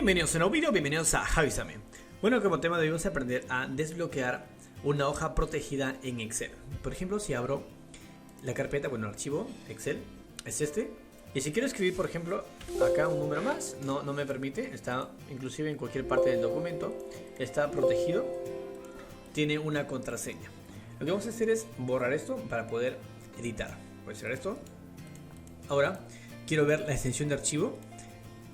Bienvenidos a un nuevo video, bienvenidos a Javisame. Bueno, como tema de hoy vamos a aprender a desbloquear una hoja protegida en Excel. Por ejemplo, si abro la carpeta, bueno, el archivo Excel es este. Y si quiero escribir, por ejemplo, acá un número más, no me permite. Está inclusive en cualquier parte del documento. Está protegido. Tiene una contraseña. Lo que vamos a hacer es borrar esto para poder editar. Voy a hacer esto. Ahora, quiero ver la extensión de archivo.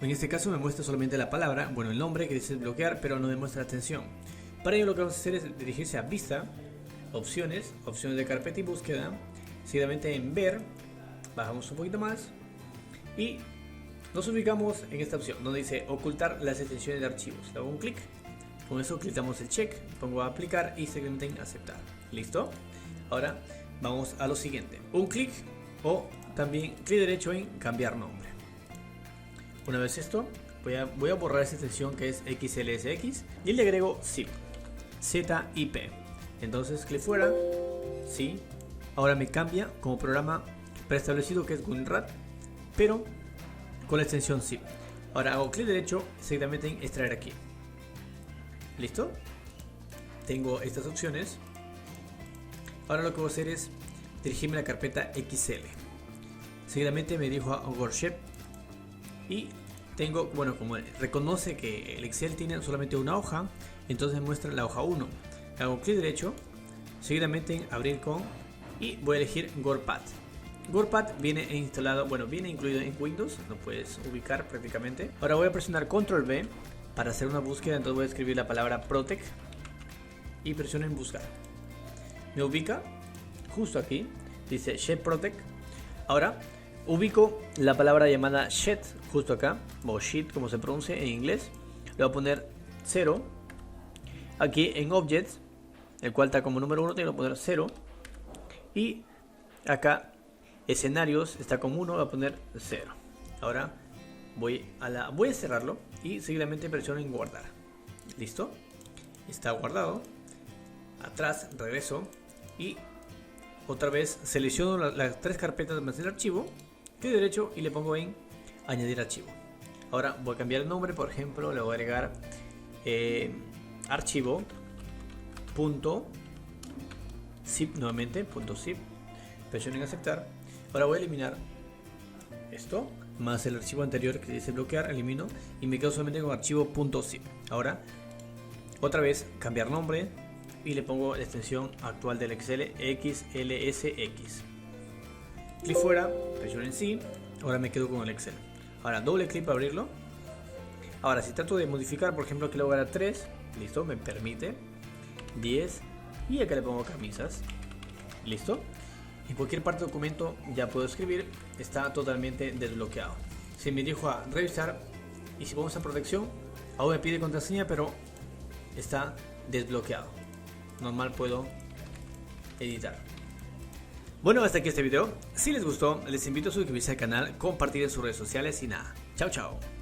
En este caso me muestra solamente la palabra, bueno, el nombre que dice desbloquear, pero no me muestra la extensión. Para ello lo que vamos a hacer es dirigirse a Vista, Opciones, Opciones de carpeta y búsqueda. Seguidamente en Ver, bajamos un poquito más y nos ubicamos en esta opción donde dice ocultar las extensiones de archivos. Le hago un clic, con eso clicamos el check, pongo a aplicar y seguidamente en aceptar. ¿Listo? Ahora vamos a lo siguiente, un clic o también clic derecho en cambiar nombre. Una vez esto, voy a borrar esa extensión que es XLSX y le agrego zip, ZIP. Entonces clic fuera, sí. Ahora me cambia como programa preestablecido que es WinRAR, pero con la extensión zip. Ahora hago clic derecho, seguidamente en extraer aquí. ¿Listo? Tengo estas opciones. Ahora lo que voy a hacer es dirigirme a la carpeta XL. Seguidamente me dirijo a Worksheet. Y tengo, bueno, como reconoce que el Excel tiene solamente una hoja, entonces me muestra la hoja 1. Hago clic derecho, seguidamente en abrir con y voy a elegir WordPad. WordPad viene instalado, bueno, viene incluido en Windows, lo puedes ubicar prácticamente. Ahora voy a presionar Control V para hacer una búsqueda, entonces voy a escribir la palabra Protect y presiono en buscar. Me ubica justo aquí, dice Sheet Protect. Ahora ubico la palabra llamada Sheet justo acá, o Sheet como se pronuncia en inglés. Le voy a poner 0. Aquí en Objects, el cual está como número 1, tengo que poner 0. Y acá escenarios está como 1, voy a poner 0. Ahora voy a cerrarlo y seguidamente presiono en guardar. ¿Listo? Está guardado. Atrás regreso y otra vez selecciono las tres carpetas del archivo, clic derecho y le pongo en añadir archivo. Ahora voy a cambiar el nombre, por ejemplo, le voy a agregar archivo .zip nuevamente, .zip, presiono en aceptar. Ahora voy a eliminar esto, más el archivo anterior que dice bloquear, elimino y me quedo solamente con archivo .zip. Ahora, otra vez cambiar nombre y le pongo la extensión actual del Excel XLSX. Clic fuera, presiono en sí, ahora me quedo con el Excel. Ahora doble clic para abrirlo. Ahora si trato de modificar, por ejemplo aquí le voy a dar 3, listo, me permite 10 y acá le pongo camisas, listo. En cualquier parte del documento ya puedo escribir, está totalmente desbloqueado. Si me dirijo a revisar y si vamos a protección, aún me pide contraseña, pero está desbloqueado. Normal puedo editar. Bueno, hasta aquí este video. Si les gustó, les invito a suscribirse al canal, compartir en sus redes sociales y nada. Chao, chao.